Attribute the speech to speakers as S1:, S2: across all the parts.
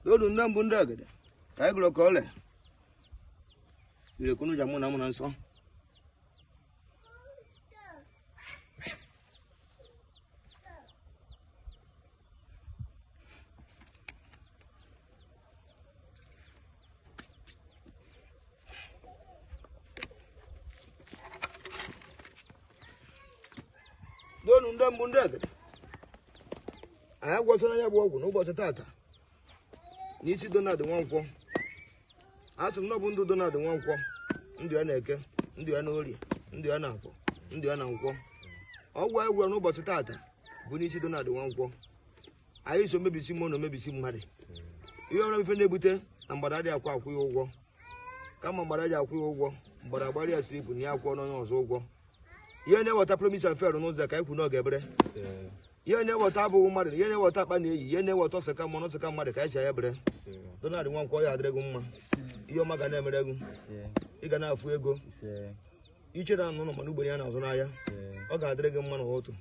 S1: Dolu ndambu ndagede. Kai glo kole. Ile kunu jamu na muna nso. Dolu ndambu ndagede. Aya gwasona ya bụ ọgwụ n'ụbọchị tata. N'isi Donald Nwankwo. Asị m na ọ bụ ndụ Donald Nwankwo. Ndụ ya na-eke, ndụ ya na Orie, ndụ ya na Afọ, ndụ ya na Nkwọ. Ọgwụ anyị gwara n'ụbọchị tata bụ n'isi Donald Nwankwo. Anyị so mebisi mmụọ na mebisi mmadụ. Ihe ọrụ ife na-ebute na mgbada dị akwụ ya ụgwọ. Kama mgbada ji akwụ ya ụgwọ, mgbada agbara ya siripụ na ya akwụọ n'onye ọzọ ụgwọ. Ihe na-eweta promise and fair n'ụzọ ka anyị kwu n'oge ebere. Ihe na-eweta abụghị mmadụ, ihe na-eweta akpa na-eyi, ihe na-eweta ọsaka mmụọ n'ọsaka mmadụ ka anyị si ya bere. Donald Nwankwo ya adịrị gị mma. Ihe ọma ga na-emere gị. Ị ga na-afụ ego. Iche na anụ n'ụlọ ugbo ya na-azụ n'ahịa. Ọ ga-adịrị gị mma n'ụtụtụ.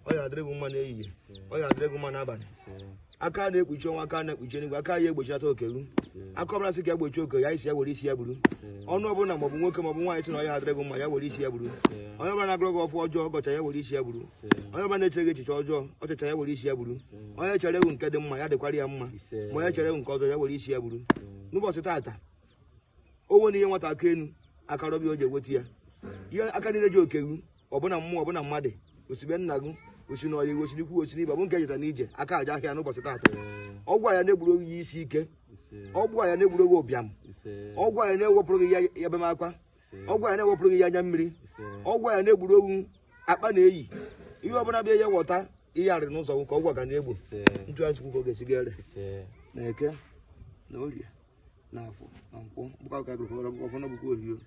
S1: Ọ ga-adịrị gị mma n'ehihie. Ọ ga-adịrị gị mma n'abalị. Aka na-ekpuchi ọnwa, aka na-ekpuchi eluigwe, aka ya egbochilata oke gị. Aka ọbụla sị ka ya gbochi oke ya isi ya were isi ya buru. Ọnụ ọbụla maọbụ nwoke maọbụ nwaanyị sị na ọ ya adịrị gị mma ya were isi ya buru. Onye ọbụla na-agụrụ gị ọfụ ọjọọ ọgọcha ya were isi ya buru. Onye ọbụla na-echere gị echiche ọjọọ ọchịcha ya were isi ya buru. Onye chere egwu nke dị mma ya dịkwara ya mma. Ma onye chere egwu nke ọzọ ya were isi ya buru. N'ụbọchị tata owo na ihe nwata aka enu aka rọbi o ji eweta ya. Ihe aka niile ji oke gị ọbụna mmụọ ọbụna mmadụ osibe nna gị osi na ọyịgo osiri ikwu osiri ibe bụ nke jeta n'ije aka aja ahịa n'ụbọchị tata. Ọgwụ ya na-egburu gị isi ike. Ọgwụ ya na-egburu gị ụbịam. Ọgwụ ya na-ewepụrụ gị ya ebemakwa. Ọgwụ ya na-ewepụrụ gị ya anya mmiri. Ọgwụ ya na-egburu gị akpa na-eyi. Ihe ọbụla bịa ya wọta ihe arịrị n'ụzọ ka ọgwụ ga na-egbu. Ntụ ya chukwu ka ọ ga-esigere na Eke na Orie na Afọ na Nkwọ bụka ka gụrụ ọfọ na bụkwa ohio.